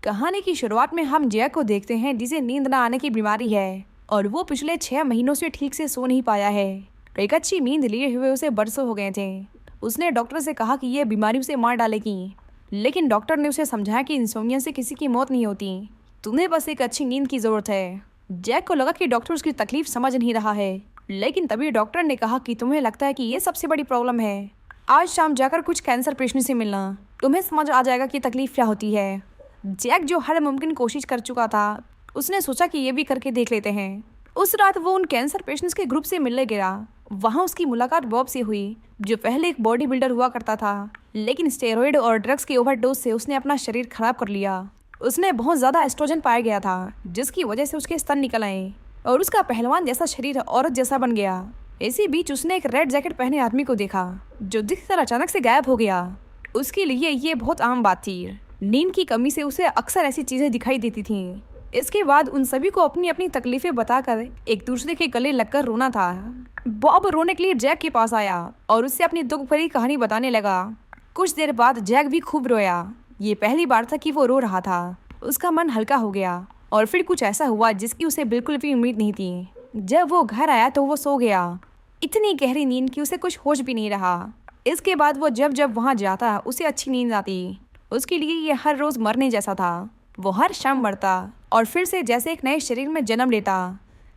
कहानी की शुरुआत में हम जैक को देखते हैं जिसे नींद न आने की बीमारी है और वो पिछले 6 महीनों से ठीक से सो नहीं पाया है। एक अच्छी नींद लिए हुए उसे बरसों हो गए थे। उसने डॉक्टर से कहा कि यह बीमारी उसे मार डालेगी, लेकिन डॉक्टर ने उसे समझाया कि इंसोम्निया से किसी की मौत नहीं होती, तुम्हें बस एक अच्छी नींद की जरूरत है। जैक को लगा कि डॉक्टर उसकी तकलीफ समझ नहीं रहा है, लेकिन तभी डॉक्टर ने कहा कि तुम्हें लगता है कि ये सबसे बड़ी प्रॉब्लम है। आज शाम जाकर कुछ कैंसर पेशेंट से मिलना, तुम्हें समझ आ जाएगा कि तकलीफ क्या होती है। जैक जो हर मुमकिन कोशिश कर चुका था, उसने सोचा कि ये भी करके देख लेते हैं। उस रात वो उन कैंसर पेशेंट्स के ग्रुप से मिलने गया। वहाँ उसकी मुलाकात बॉब से हुई, जो पहले एक बॉडी बिल्डर हुआ करता था, लेकिन स्टेरॉइड और ड्रग्स की ओवरडोज से उसने अपना शरीर खराब कर लिया। उसने बहुत ज़्यादा एस्ट्रोजन पाया गया था, जिसकी वजह से उसके स्तन निकल आए और उसका पहलवान जैसा शरीर औरत जैसा बन गया। इसी बीच उसने एक रेड जैकेट पहने आदमी को देखा, जो दिखकर अचानक से गायब हो गया। उसके लिए ये बहुत आम बात थी। नींद की कमी से उसे अक्सर ऐसी चीज़ें दिखाई देती थीं। इसके बाद उन सभी को अपनी अपनी तकलीफें बताकर एक दूसरे के गले लगकर रोना था। बॉब रोने के लिए जैक के पास आया और उससे अपनी दुख भरी कहानी बताने लगा। कुछ देर बाद जैक भी खूब रोया। ये पहली बार था कि वो रो रहा था। उसका मन हल्का हो गया और फिर कुछ ऐसा हुआ जिसकी उसे बिल्कुल भी उम्मीद नहीं थी। जब वो घर आया तो वो सो गया, इतनी गहरी नींद कि उसे कुछ होश भी नहीं रहा। इसके बाद वो जब जब वहाँ जाता उसे अच्छी नींद आती। उसके लिए ये हर रोज़ मरने जैसा था। वो हर शाम मरता और फिर से जैसे एक नए शरीर में जन्म लेता।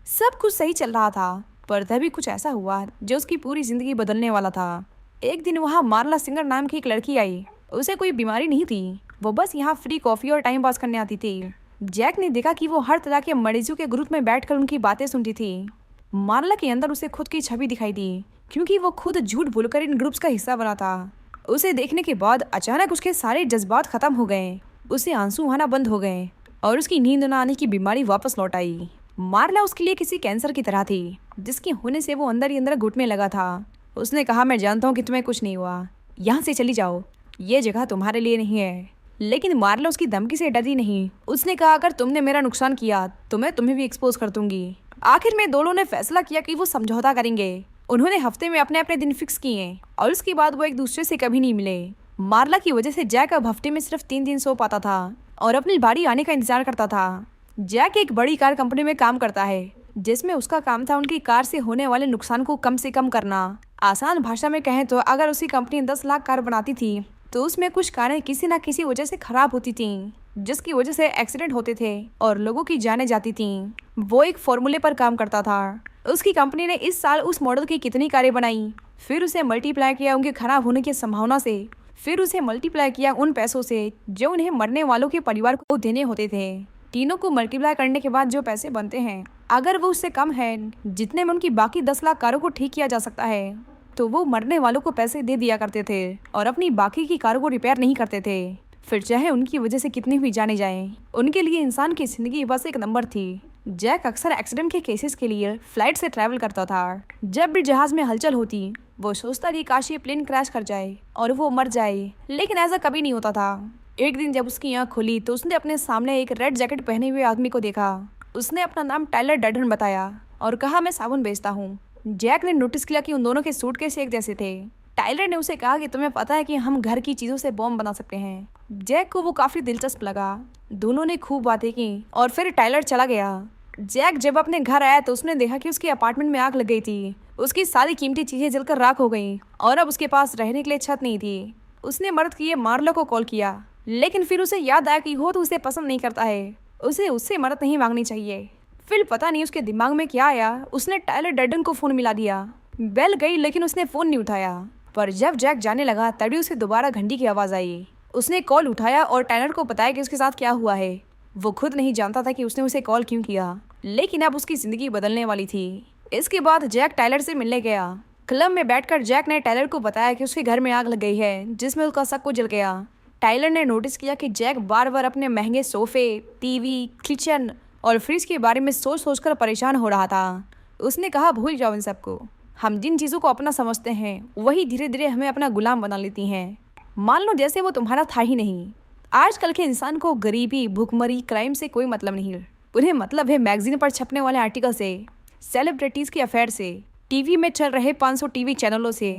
सब कुछ सही चल रहा था, पर तभी कुछ ऐसा हुआ जो उसकी पूरी ज़िंदगी बदलने वाला था। एक दिन वहाँ मार्ला सिंगर नाम की एक लड़की आई। उसे कोई बीमारी नहीं थी, वो बस यहाँ फ्री कॉफ़ी और टाइम पास करने आती थी। जैक ने देखा कि वो हर तरह के मरीजों के ग्रुप में बैठकर उनकी बातें सुनती थी। मार्ला के अंदर उसे खुद की छवि दिखाई दी, क्योंकि वो खुद झूठ बोलकर इन ग्रुप्स का हिस्सा बना था। उसे देखने के बाद अचानक उसके सारे जज्बात खत्म हो गए। उसे आंसू आना बंद हो गए और उसकी नींद न आने की बीमारी वापस लौट आई। मार्ला उसके लिए किसी कैंसर की तरह थी, जिसके होने से वो अंदर ही अंदर घुटने लगा था। उसने कहा, मैं जानता हूँ कि तुम्हें कुछ नहीं हुआ, यहाँ से चली जाओ, ये जगह तुम्हारे लिए नहीं है। लेकिन मार्ला उसकी धमकी से डरी नहीं। उसने कहा, अगर तुमने मेरा नुकसान किया तो मैं तुम्हें भी एक्सपोज कर दूंगी। आखिर में दोनों ने फैसला किया कि वो समझौता करेंगे। उन्होंने हफ्ते में अपने अपने दिन फिक्स किए और उसके बाद वो एक दूसरे से कभी नहीं मिले। मार्ला की वजह से जैक अब हफ्ते में सिर्फ 3 दिन सो पाता था और अपनी बारी आने का इंतजार करता था। जैक एक बड़ी कार कंपनी में काम करता है, जिसमें उसका काम था उनकी कार से होने वाले नुकसान को कम से कम करना। आसान भाषा में कहें तो अगर उसकी कंपनी 10 लाख कार बनाती थी तो उसमें कुछ कारें किसी न किसी वजह से खराब होती थीं, जिसकी वजह से एक्सीडेंट होते थे और लोगों की जानें जाती थीं। वो एक फॉर्मूले पर काम करता था। उसकी कंपनी ने इस साल उस मॉडल की कितनी कारें बनाई, फिर उसे मल्टीप्लाई किया उनके खराब होने की संभावना से, फिर उसे मल्टीप्लाई किया उन पैसों से जो उन्हें मरने वालों के परिवार को देने होते थे। तीनों को मल्टीप्लाई करने के बाद जो पैसे बनते हैं, अगर वो उससे कम है जितने में उनकी बाकी 10 लाख कारों को ठीक किया जा सकता है, तो वो मरने वालों को पैसे दे दिया करते थे और अपनी बाकी की कारों को रिपेयर नहीं करते थे। फिर चाहे उनकी वजह से कितनी भी जाने जाए, उनके लिए इंसान की जिंदगी बस एक नंबर थी। जैक अक्सर एक्सीडेंट के केसेस के लिए फ्लाइट से ट्रैवल करता था। जब भी जहाज में हलचल होती, वो सोचता कि काश ये प्लेन क्रैश कर जाए और वो मर जाए, लेकिन ऐसा कभी नहीं होता था। एक दिन जब उसकी आँख खुली तो उसने अपने सामने एक रेड जैकेट पहने हुए आदमी को देखा। उसने अपना नाम टाइलर डर्डन बताया और कहा, मैं साबुन बेचता हूँ। जैक ने नोटिस किया कि उन दोनों के सूटकेस एक जैसे थे। टाइलर ने उसे कहा कि तुम्हें पता है कि हम घर की चीज़ों से बॉम्ब बना सकते हैं। जैक को वो काफ़ी दिलचस्प लगा। दोनों ने खूब बातें की और फिर टाइलर चला गया। जैक जब अपने घर आया तो उसने देखा कि उसके अपार्टमेंट में आग लग गई थी। उसकी सारी कीमती चीज़ें जलकर राख हो गई और अब उसके पास रहने के लिए छत नहीं थी। उसने मर्द किए मार्लो को कॉल किया, लेकिन फिर उसे याद आया कि वो तो उसे पसंद नहीं करता है, उसे उससे मदद नहीं मांगनी चाहिए। फिर पता नहीं उसके दिमाग में क्या आया, उसने टाइलर डर्डन को फ़ोन मिला दिया। बेल गई लेकिन उसने फ़ोन नहीं उठाया। पर जब जैक जाने लगा तभी उसे दोबारा घंटी की आवाज़ आई। उसने कॉल उठाया और टाइलर को बताया कि उसके साथ क्या हुआ है। वो खुद नहीं जानता था कि उसने उसे कॉल क्यों किया, लेकिन अब उसकी ज़िंदगी बदलने वाली थी। इसके बाद जैक टाइलर से मिलने गया। क्लब में बैठकर जैक ने टाइलर को बताया कि उसके घर में आग लग गई है, जिसमें उसका सब कुछ जल गया। टाइलर ने नोटिस किया कि जैक बार बार अपने महंगे सोफे, टीवी, किचन और फ्रिज के बारे में सोच सोचकर परेशान हो रहा था। उसने कहा, भूल जाओ इन सबको। हम जिन चीज़ों को अपना समझते हैं वही धीरे धीरे हमें अपना गुलाम बना लेती हैं। मान लो जैसे वो तुम्हारा था ही नहीं। आजकल के इंसान को गरीबी, भूखमरी, क्राइम से कोई मतलब नहीं। उन्हें मतलब है मैगजीन पर छपने वाले आर्टिकल से, सेलिब्रिटीज़ के अफेयर से, टीवी में चल रहे 500 टीवी चैनलों से।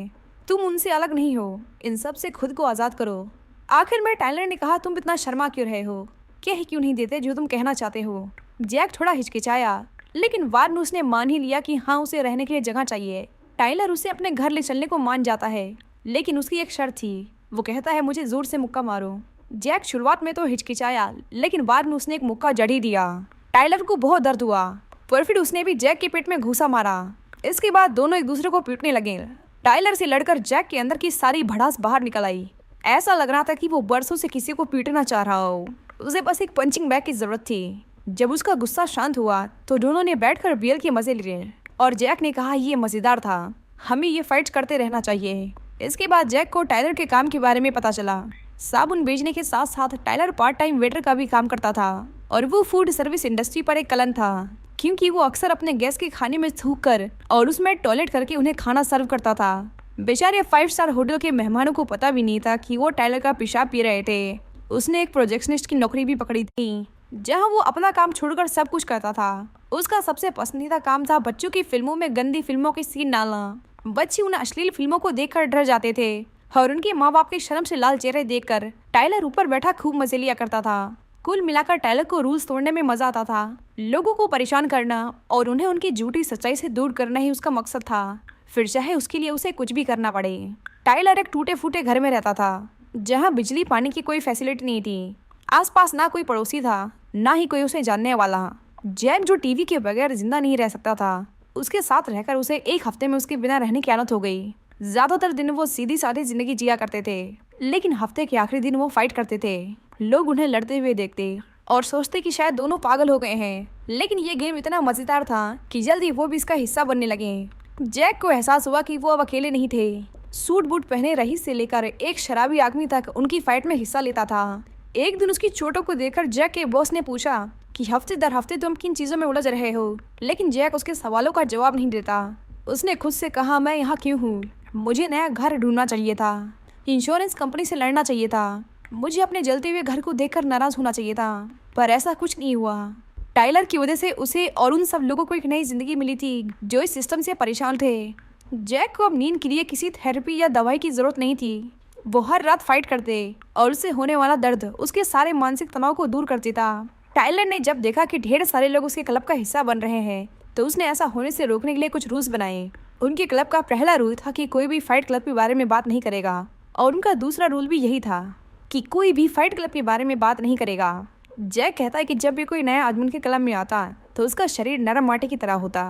तुम उनसे अलग नहीं हो, इन सब से खुद को आज़ाद करो। आखिर में टाइलर ने कहा, तुम इतना शर्मा क्यों रहे हो? कह क्यों नहीं देते जो तुम कहना चाहते हो। जैक थोड़ा हिचकिचाया, लेकिन बाद में उसने मान ही लिया कि हाँ, उसे रहने के लिए जगह चाहिए। टाइलर उसे अपने घर ले चलने को मान जाता है, लेकिन उसकी एक शर्त थी। वो कहता है, मुझे जोर से मुक्का मारो। जैक शुरुआत में तो हिचकिचाया, लेकिन बाद में उसने एक मुक्का जड़ ही दिया। टाइलर को बहुत दर्द हुआ, पर फिर उसने भी जैक के पेट में घूसा मारा। इसके बाद दोनों एक दूसरे को पीटने लगे। टाइलर से लड़कर जैक के अंदर की सारी भड़ास बाहर निकल आई। ऐसा लग रहा था कि वो बरसों से किसी को पीटना चाह रहा हो। उसे बस एक पंचिंग बैग की जरूरत थी। जब उसका गुस्सा शांत हुआ तो दोनों ने बैठकर बियर के मजे लिए और जैक ने कहा, ये मजेदार था, हमें ये फाइट करते रहना चाहिए। इसके बाद जैक को टाइलर के काम के बारे में पता चला। साबुन बेचने के साथ साथ टाइलर पार्ट टाइम वेटर का भी काम करता था और वो फूड सर्विस इंडस्ट्री पर एक कलन था, क्योंकि वो अक्सर अपने गेस्ट के खाने में थूक कर और उसमें टॉयलेट करके उन्हें खाना सर्व करता था। बेचारे 5 स्टार होटल के मेहमानों को पता भी नहीं था कि वो टाइलर का पेशाब पी रहे थे। उसने एक प्रोजेक्शनिस्ट की नौकरी भी पकड़ी थी, जहां वो अपना काम छोड़कर सब कुछ करता था। उसका सबसे पसंदीदा काम था बच्चों की फिल्मों में गंदी फिल्मों के सीन डालना। बच्चे उन अश्लील फिल्मों को देखकर डर जाते थे और उनके माँ बाप के शर्म से लाल चेहरे देखकर टाइलर ऊपर बैठा खूब मजे लिया करता था। कुल मिलाकर टाइलर को रूल्स तोड़ने में मजा आता था। लोगों को परेशान करना और उन्हें उनकी झूठी सच्चाई से दूर करना ही उसका मकसद था, फिर चाहे उसके लिए उसे कुछ भी करना पड़े। टाइलर एक टूटे फूटे घर में रहता था, जहाँ बिजली पानी की कोई फैसिलिटी नहीं थी। आसपास ना कोई पड़ोसी था, ना ही कोई उसे जानने वाला। जैक, जो टीवी के बगैर जिंदा नहीं रह सकता था, उसके साथ रहकर उसे एक हफ्ते में उसके बिना रहने की आदत हो गई। ज्यादातर दिन वो सीधी सादी जिंदगी जिया करते थे, लेकिन हफ्ते के आखिरी दिन वो फाइट करते थे। लोग उन्हें लड़ते हुए देखते और सोचते कि शायद दोनों पागल हो गए हैं, लेकिन ये गेम इतना मजेदार था कि जल्दी वो भी इसका हिस्सा बनने लगे। जैक को एहसास हुआ कि वो अब अकेले नहीं थे। सूट बूट पहने रईस से लेकर एक शराबी आदमी तक उनकी फाइट में हिस्सा लेता था। एक दिन उसकी चोटों को देखकर जैक के बॉस ने पूछा कि हफ्ते दर हफ्ते तुम किन चीजों में उलझ रहे हो, लेकिन जैक उसके सवालों का जवाब नहीं देता। उसने खुद से कहा, मैं यहाँ क्यों हूँ? मुझे नया घर ढूंढना चाहिए था, इंश्योरेंस कंपनी से लड़ना चाहिए था, मुझे अपने जलते हुए घर को देखकर नाराज होना चाहिए था, पर ऐसा कुछ नहीं हुआ। टाइलर की वजह से उसे और उन सब लोगों को एक नई जिंदगी मिली थी जो इस सिस्टम से परेशान थे। जैक को अब नींद के लिए किसी थेरेपी या दवाई की जरूरत नहीं थी। वो हर रात फाइट करते और उससे होने वाला दर्द उसके सारे मानसिक तनाव को दूर कर देता। टाइलर ने जब देखा कि ढेर सारे लोग उसके क्लब का हिस्सा बन रहे हैं, तो उसने ऐसा होने से रोकने के लिए कुछ रूल्स बनाए। उनके क्लब का पहला रूल था कि कोई भी फाइट क्लब के बारे में बात नहीं करेगा, और उनका दूसरा रूल भी यही था कि कोई भी फाइट क्लब के बारे में बात नहीं करेगा। जैक कहता है कि जब भी कोई नया आदमी उनके क्लब में आता तो उसका शरीर नरम माटी की तरह होता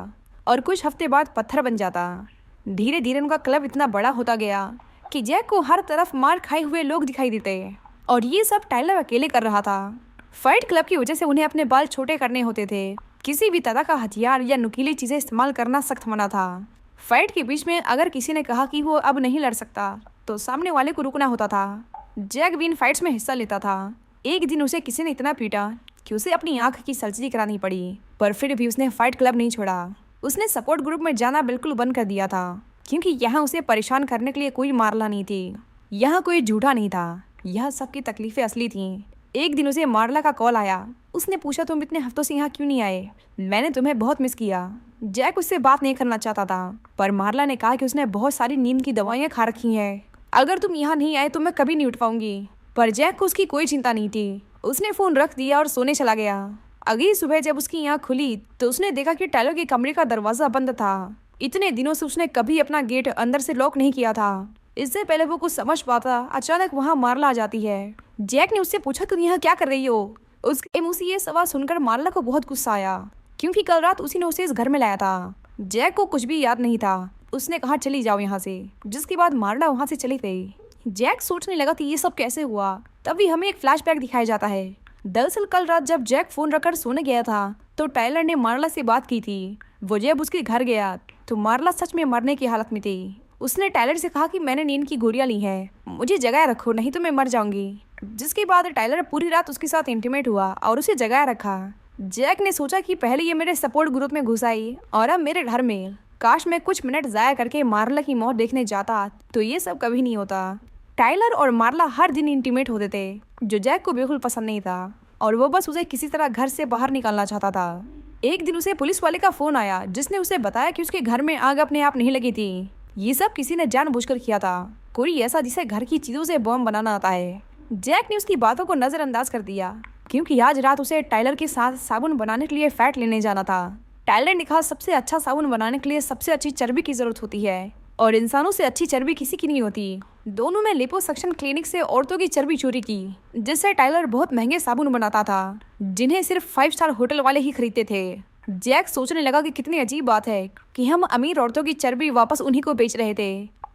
और कुछ हफ्ते बाद पत्थर बन जाता। धीरे धीरे उनका क्लब इतना बड़ा होता गया कि जैक को हर तरफ मार खाए हुए लोग दिखाई देते, और ये सब टाइलर अकेले कर रहा था। फाइट क्लब की वजह से उन्हें अपने बाल छोटे करने होते थे। किसी भी तरह का हथियार या नुकीली चीजें इस्तेमाल करना सख्त मना था। फाइट के बीच में अगर किसी ने कहा कि वो अब नहीं लड़ सकता, तो सामने वाले को रुकना होता था। जैक भी इन फाइट्स में हिस्सा लेता था। एक दिन उसे किसी ने इतना पीटा कि उसे अपनी आंख की सर्जरी करानी पड़ी, पर फिर भी उसने फाइट क्लब नहीं छोड़ा। उसने सपोर्ट ग्रुप में जाना बिल्कुल बंद कर दिया था, क्योंकि यहाँ उसे परेशान करने के लिए कोई मारला नहीं थी। यहाँ कोई झूठा नहीं था, यह सबकी तकलीफें असली थीं। एक दिन उसे मारला का कॉल आया। उसने पूछा, तुम इतने हफ्तों से यहाँ क्यों नहीं आए? मैंने तुम्हें बहुत मिस किया। जैक उससे बात नहीं करना चाहता था, पर मारला ने कहा कि उसने बहुत सारी नींद की दवाइयाँ खा रखी हैं, अगर तुम यहाँ नहीं आए तो मैं कभी नहीं उठ पाऊंगी। पर जैक को उसकी कोई चिंता नहीं थी। उसने फोन रख दिया और सोने चला गया। अगली सुबह जब उसकी आँख खुली तो उसने देखा कि टाइलर के कमरे का दरवाजा बंद था। इतने दिनों से उसने कभी अपना गेट अंदर से लॉक नहीं किया था। इससे पहले वो कुछ समझ पाता, अचानक वहाँ मारला आ जाती है। जैक ने उससे पूछा, तुम यहाँ क्या कर रही हो? उसके मुंह से ये सवाल सुनकर मारला को बहुत गुस्सा आया, क्योंकि कल रात उसी ने उसे इस घर में लाया था। जैक को कुछ भी याद नहीं था। उसने कहा, चली जाओ यहाँ से, जिसके बाद मारला वहाँ से चली गई। जैक सोचने लगा कि ये सब कैसे हुआ। तभी हमें एक फ्लैशबैक दिखाया जाता है। दरअसल कल रात जब जैक फोन रखकर सोने गया था, तो टाइलर ने मारला से बात की थी। वो जब उसके घर गया तो मारला सच में मरने की हालत में थी। उसने टाइलर से कहा कि मैंने नींद की गोलियां ली हैं, मुझे जगाए रखो नहीं तो मैं मर जाऊंगी। जिसके बाद टाइलर पूरी रात उसके साथ इंटीमेट हुआ और उसे जगाए रखा। जैक ने सोचा कि पहले ये मेरे सपोर्ट ग्रुप में घुस आई और अब मेरे घर में। काश मैं कुछ मिनट जाया करके मारला की मौत देखने जाता तो ये सब कभी नहीं होता। टाइलर और मारला हर दिन इंटीमेट होते थे, जो जैक को बिल्कुल पसंद नहीं था, और वो बस उसे किसी तरह घर से बाहर निकालना चाहता था। एक दिन उसे पुलिस वाले का फोन आया, जिसने उसे बताया कि उसके घर में आग अपने आप नहीं लगी थी। ये सब किसी ने जानबूझकर किया था, कोई ऐसा जिसे घर की चीजों से बम बनाना आता है। जैक ने उसकी बातों को नजरअंदाज कर दिया, क्योंकि आज रात उसे टाइलर के साथ साबुन बनाने के लिए फैट लेने जाना था। टाइलर ने कहा सबसे अच्छा साबुन बनाने के लिए सबसे अच्छी चर्बी की जरूरत होती है और इंसानों से अच्छी चर्बी किसी की नहीं होती। दोनों में लिपोसक्शन क्लिनिक से औरतों की चर्बी चोरी की, जिससे टाइलर बहुत महंगे साबुन बनाता था जिन्हें सिर्फ 5 स्टार होटल वाले ही खरीदते थे। जैक सोचने लगा कि कितनी अजीब बात है कि हम अमीर औरतों की चर्बी वापस उन्हीं को बेच रहे थे।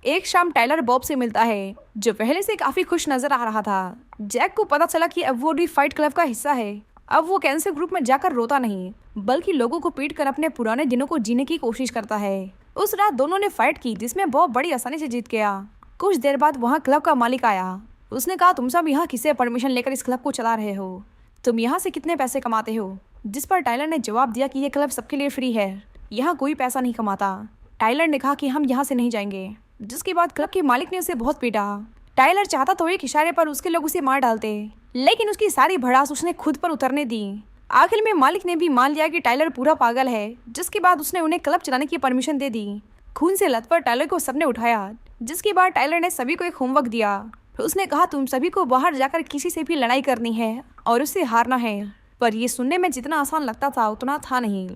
एक शाम टाइलर बॉब से मिलता है जो पहले से काफी खुश नजर आ रहा था। जैक को पता चला कि अब वो भी फाइट क्लब का हिस्सा है। अब वो कैंसर ग्रुप में जाकर रोता नहीं बल्कि लोगों को पीट कर अपने पुराने दिनों को जीने की कोशिश करता है। उस रात दोनों ने फाइट की जिसमें बॉब बड़ी आसानी से जीत गया। कुछ देर बाद वहाँ क्लब का मालिक आया। उसने कहा तुम सब यहाँ किससे परमिशन लेकर इस क्लब को चला रहे हो? तुम यहाँ से कितने पैसे कमाते हो? जिस पर टाइलर ने जवाब दिया कि ये क्लब सबके लिए फ्री है, यहाँ कोई पैसा नहीं कमाता। टाइलर ने कहा कि हम यहाँ से नहीं जाएंगे, जिसके बाद क्लब के मालिक ने उसे बहुत पीटा। टाइलर चाहता तो एक इशारे पर उसके लोग उसे मार डालते, लेकिन उसकी सारी भड़ास उसने खुद पर उतरने दी। आखिर में मालिक ने भी मान लिया कि टाइलर पूरा पागल है, जिसके बाद उसने उन्हें क्लब चलाने की परमिशन दे दी। खून से लथपथ टाइलर को सबने उठाया, जिसके बाद टाइलर ने सभी को एक होमवर्क दिया। उसने कहा तुम सभी को बाहर जाकर किसी से भी लड़ाई करनी है और उससे हारना है। पर यह सुनने में जितना आसान लगता था उतना था नहीं।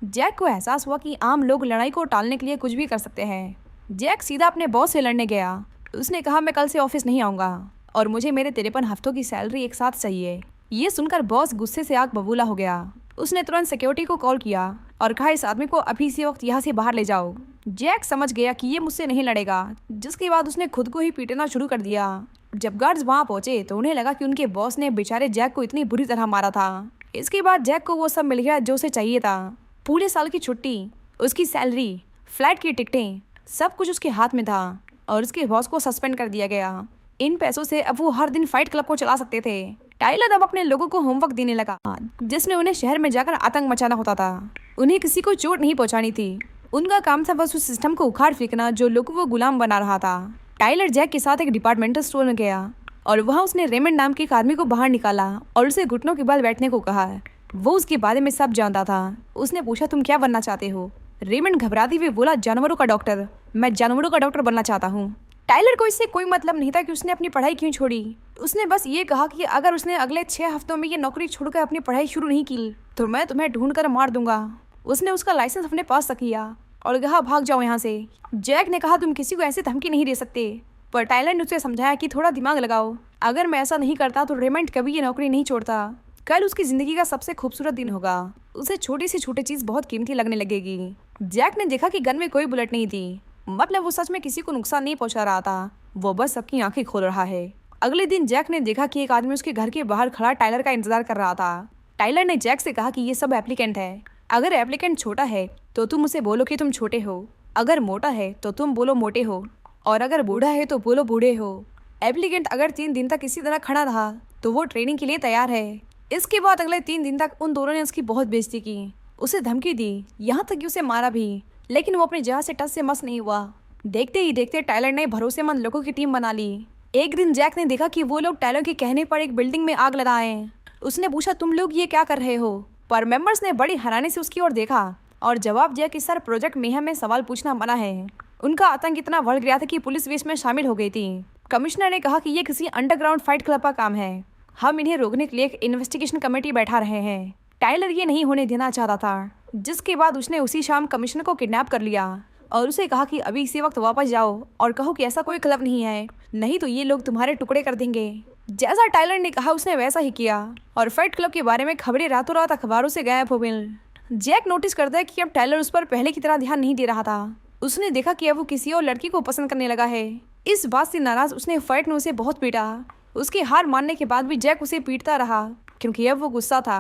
जैक को एहसास हुआ कि आम लोग लड़ाई को टालने के लिए कुछ भी कर सकते हैं। जैक सीधा अपने बॉस से लड़ने गया। उसने कहा मैं कल से ऑफिस नहीं आऊँगा और मुझे मेरे 53 हफ्तों की सैलरी एक साथ चाहिए। ये सुनकर बॉस गुस्से से आग बबूला हो गया। उसने तुरंत सिक्योरिटी को कॉल किया और कहा इस आदमी को अभी इसी वक्त यहाँ से बाहर ले जाओ। जैक समझ गया कि ये मुझसे नहीं लड़ेगा, जिसके बाद उसने खुद को ही पीटना शुरू कर दिया। जब गार्ड्स वहाँ पहुंचे तो उन्हें लगा कि उनके बॉस ने बेचारे जैक को इतनी बुरी तरह मारा था। इसके बाद जैक को वो सब मिल गया जो उसे चाहिए था। पूरे साल की छुट्टी, उसकी सैलरी, फ्लाइट की टिकटें, सब कुछ उसके हाथ में था और उसके बॉस को सस्पेंड कर दिया गया। इन पैसों से अब वो हर दिन फाइट क्लब को चला सकते थे। टाइलर अब अपने लोगों को होमवर्क देने लगा, जिसमें उन्हें शहर में जाकर आतंक मचाना होता था। उन्हें किसी को चोट नहीं पहुंचानी थी। उनका काम था बस उस सिस्टम को उखाड़ फेंकना जो लोगों को गुलाम बना रहा था। टाइलर जैक के साथ एक डिपार्टमेंटल स्टोर में गया और वहाँ उसने रेमंड नाम के एक आदमी को बाहर निकाला और उसे घुटनों के बल बैठने को कहा। वो उसके बारे में सब जानता था। उसने पूछा तुम क्या बनना चाहते हो? रेमंड घबराते हुए बोला जानवरों का डॉक्टर। मैं जानवरों का डॉक्टर बनना चाहता हूँ। टाइलर को इससे कोई मतलब नहीं था कि उसने अपनी पढ़ाई क्यों छोड़ी। उसने बस ये कहा कि अगर उसने अगले 6 हफ्तों में ये नौकरी छोड़कर अपनी पढ़ाई शुरू नहीं की तो मैं तुम्हें ढूंढ कर मार दूंगा। उसने उसका लाइसेंस अपने पास रख लिया और कहा भाग जाओ यहाँ से। जैक ने कहा तुम किसी को ऐसे धमकी नहीं दे सकते, पर टाइलर ने उसे समझाया कि थोड़ा दिमाग लगाओ। अगर मैं ऐसा नहीं करता तो रेमंड कभी ये नौकरी नहीं छोड़ता। कल उसकी जिंदगी का सबसे खूबसूरत दिन होगा। उसे छोटी से छोटी चीज बहुत कीमती लगने लगेगी। जैक ने देखा कि गन में कोई बुलेट नहीं थी, मतलब वो सच में किसी को नुकसान नहीं पहुंचा रहा था, वो बस सबकी आंखें खोल रहा है। अगले दिन जैक ने देखा कि एक आदमी उसके घर के बाहर खड़ा टाइलर का इंतजार कर रहा था। टाइलर ने जैक से कहा कि ये सब एप्लीकेंट है। अगर एप्लीकेंट छोटा है तो तुम उसे बोलो कि तुम छोटे हो, अगर मोटा है तो तुम बोलो मोटे हो, और अगर बूढ़ा है तो बोलो बूढ़े हो। एप्लीकेंट अगर 3 दिन तक इसी तरह खड़ा रहा तो वो ट्रेनिंग के लिए तैयार है। इसके बाद अगले 3 दिन तक उन दोनों ने उसकी बहुत बेइज्जती की, उसे धमकी दी, यहाँ तक कि उसे मारा भी, लेकिन वो अपनी जगह से टस से मस नहीं हुआ। देखते ही देखते टाइलर ने भरोसेमंद लोगों की टीम बना ली। एक दिन जैक ने देखा कि वो लोग टाइलर के कहने पर एक बिल्डिंग में आग लगाए। उसने पूछा तुम लोग ये क्या कर रहे हो? पर मेंबर्स ने बड़ी हैरानी से उसकी ओर देखा और जवाब दिया कि सर प्रोजेक्ट मेहम में सवाल पूछना मना है। उनका आतंक इतना बढ़ गया था कि पुलिस भी इसमें शामिल हो गई थी। कमिश्नर ने कहा कि ये किसी अंडरग्राउंड फाइट क्लब का काम है, हम इन्हें रोकने के लिए एक इन्वेस्टिगेशन कमेटी बैठा रहे हैं। टाइलर ये नहीं होने देना चाहता था, जिसके बाद उसने उसी शाम कमिश्नर को किडनैप कर लिया और उसे कहा कि अभी इसी वक्त वापस जाओ और कहो कि ऐसा कोई क्लब नहीं है, नहीं तो ये लोग तुम्हारे टुकड़े कर देंगे। जैसा टाइलर ने कहा उसने वैसा ही किया और फाइट क्लब के बारे में खबरें रातों रात अखबारों से गायब हो गईं। जैक नोटिस करता है कि अब टाइलर उस पर पहले की तरह ध्यान नहीं दे रहा था। उसने देखा कि अब वो किसी और लड़की को पसंद करने लगा है। इस बात से नाराज उसने फाइट में उसे बहुत पीटा। उसकी हार मानने के बाद भी जैक उसे पीटता रहा क्योंकि अब वो गुस्सा था।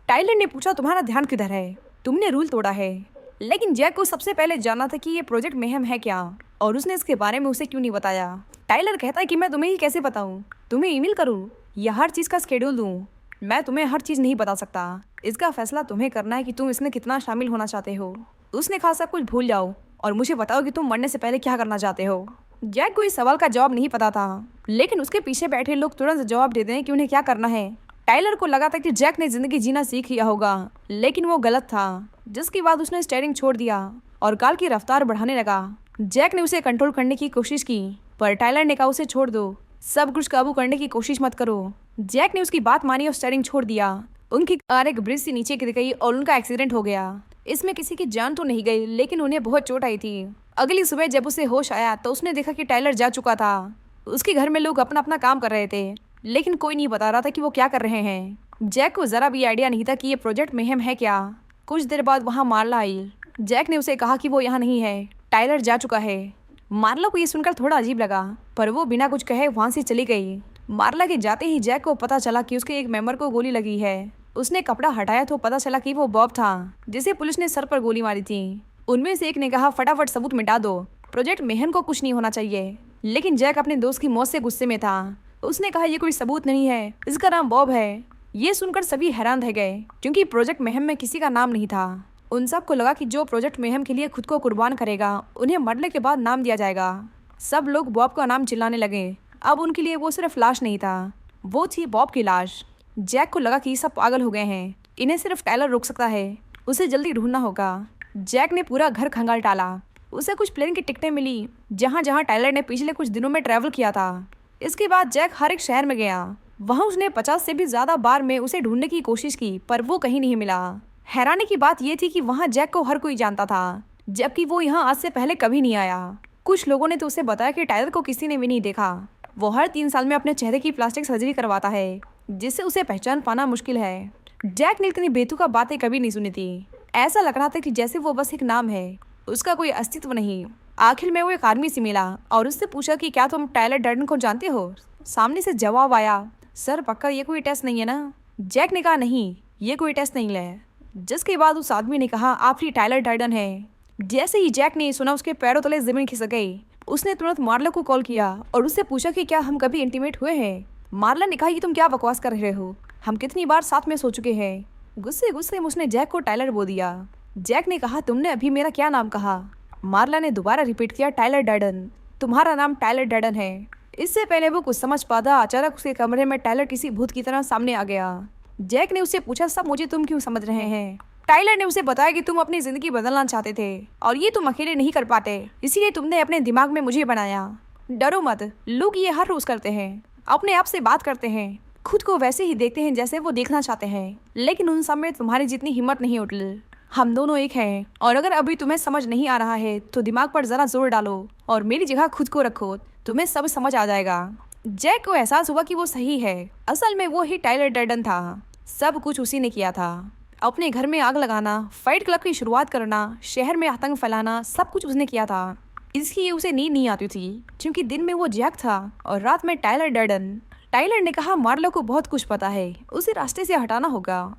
टाइलर ने पूछा तुम्हारा ध्यान किधर है? तुमने रूल तोड़ा है। लेकिन जैक को सबसे पहले जानना था कि ये प्रोजेक्ट मेहम है क्या और उसने इसके बारे में उसे क्यों नहीं बताया। टाइलर कहता है कि मैं तुम्हें ही कैसे बताऊं, तुम्हें ईमेल करूं या हर चीज़ का स्केड्यूल दूं? मैं तुम्हें हर चीज़ नहीं बता सकता, इसका फैसला तुम्हें करना है कि तुम इसमें कितना शामिल होना चाहते हो। उसने कहा सब कुछ भूल जाओ और मुझे बताओ कि तुम मरने से पहले क्या करना चाहते हो। जैक को इस सवाल का जवाब नहीं पता था, लेकिन उसके पीछे बैठे लोग तुरंत जवाब देते हैं कि उन्हें क्या करना है। टाइलर को लगा था कि जैक ने जिंदगी जीना सीख लिया होगा, लेकिन वो गलत था, जिसके बाद उसने स्टीयरिंग छोड़ दिया और कार की रफ्तार बढ़ाने लगा। जैक ने उसे कंट्रोल करने की कोशिश की, पर टाइलर ने कहा उसे छोड़ दो, सब कुछ काबू करने की कोशिश मत करो। जैक ने उसकी बात मानी और स्टीयरिंग छोड़ दिया। उनकी कार एक ब्रिज से नीचे गिर गई और उनका एक्सीडेंट हो गया। इसमें किसी की जान तो नहीं गई, लेकिन उन्हें बहुत चोट आई थी। अगली सुबह जब उसे होश आया तो उसने देखा कि टाइलर जा चुका था। उसके घर में लोग अपना अपना काम कर रहे थे, लेकिन कोई नहीं बता रहा था कि वो क्या कर रहे हैं। जैक को जरा भी आइडिया नहीं था कि ये प्रोजेक्ट मेहम है क्या। कुछ देर बाद वहाँ मार्ला आई। जैक ने उसे कहा कि वो यहाँ नहीं है, टाइलर जा चुका है। मार्ला को ये सुनकर थोड़ा अजीब लगा, पर वो बिना कुछ कहे वहाँ से चली गई। मार्ला के जाते ही जैक को पता चला कि उसके एक मेंबर को गोली लगी है। उसने कपड़ा हटाया तो पता चला कि वो बॉब था, जिसे पुलिस ने सर पर गोली मारी थी। उनमें से एक ने कहा, फटाफट सबूत मिटा दो, प्रोजेक्ट मेहन को कुछ नहीं होना चाहिए। लेकिन जैक अपने दोस्त की मौत से गुस्से में था। उसने कहा, ये कोई सबूत नहीं है, इसका नाम बॉब है। ये सुनकर सभी हैरान रह गए, क्योंकि प्रोजेक्ट मेहम में किसी का नाम नहीं था। उन सबको लगा कि जो प्रोजेक्ट मेहम के लिए खुद को कुर्बान करेगा, उन्हें मरने के बाद नाम दिया जाएगा। सब लोग बॉब का नाम चिल्लाने लगे। अब उनके लिए वो सिर्फ लाश नहीं था, वो थी बॉब की लाश। जैक को लगा कि ये सब पागल हो गए हैं, इन्हें सिर्फ टाइलर रोक सकता है, उसे जल्दी ढूंढना होगा। जैक ने पूरा घर खंगाल डाला। उसे कुछ प्लेन की टिकटें मिली जहाँ जहाँ टाइलर ने पिछले कुछ दिनों में ट्रैवल किया था। इसके बाद जैक हर एक शहर में गया। वहाँ उसने 50 से भी ज्यादा बार में उसे ढूंढने की कोशिश की, पर वो कहीं नहीं मिला। हैरानी की बात यह थी कि वहाँ जैक को हर कोई जानता था, जबकि वो यहाँ आज से पहले कभी नहीं आया। कुछ लोगों ने तो उसे बताया कि टाइलर को किसी ने भी नहीं देखा। वो हर 3 साल में अपने चेहरे की प्लास्टिक सर्जरी करवाता है, जिससे उसे पहचान पाना मुश्किल है। जैक ने इतनी बेतुका बातें कभी नहीं सुनी थी। ऐसा लग रहा था कि जैसे वो बस एक नाम है, उसका कोई अस्तित्व नहीं। आखिर में वो एक आदमी से मिला और उससे पूछा कि क्या तुम टाइलर डर्डन को जानते हो। सामने से जवाब आया, सर पक्का ये कोई टेस्ट नहीं है ना। जैक ने कहा, नहीं ये कोई टेस्ट नहीं है। जिसके बाद उस आदमी ने कहा, आप ही टाइलर डर्डन है। जैसे ही जैक ने सुना, उसके पैरों तले जमीन खिसक गई। उसने तुरंत मार्ला को कॉल किया और उससे पूछा कि क्या हम कभी इंटीमेट हुए हैं। मार्ला ने कहा, कि तुम क्या बकवास कर रहे हो, हम कितनी बार साथ में सो चुके हैं। गुस्से गुस्से में उसने जैक को टाइलर बोल दिया। जैक ने कहा, तुमने अभी मेरा क्या नाम कहा। मार्ला ने दोबारा रिपीट किया, टाइलर डर्डन। तुम्हारा नाम टाइलर डर्डन है। इससे पहले वो कुछ समझ पाता, अचानक उसके कमरे में टाइलर किसी भूत की तरह सामने आ गया। जैक ने उससे पूछा, सब मुझे तुम क्यों समझ रहे हैं। टाइलर ने उसे बताया कि तुम अपनी जिंदगी बदलना चाहते थे और ये तुम अकेले नहीं कर पाते, इसीलिए तुमने अपने दिमाग में मुझे बनाया। डरो मत, लोग ये हर रोज करते हैं, अपने आप से बात करते हैं, खुद को वैसे ही देखते हैं जैसे वो देखना चाहते हैं, लेकिन उन सब में तुम्हारी जितनी हिम्मत नहीं उठल। हम दोनों एक हैं, और अगर अभी तुम्हें समझ नहीं आ रहा है तो दिमाग पर जरा जोर डालो और मेरी जगह खुद को रखो, तुम्हें सब समझ आ जाएगा। जैक को एहसास हुआ कि वो सही है, असल में वो ही टाइलर डर्डन था। सब कुछ उसी ने किया था। अपने घर में आग लगाना, फाइट क्लब की शुरुआत करना, शहर में आतंक फैलाना, सब कुछ उसने किया था। इसलिए उसे नींद नहीं आती थी, क्योंकि दिन में वो जैक था और रात में टाइलर डर्डन। टाइलर ने कहा, मार्लो को बहुत कुछ पता है, उसे रास्ते से हटाना होगा।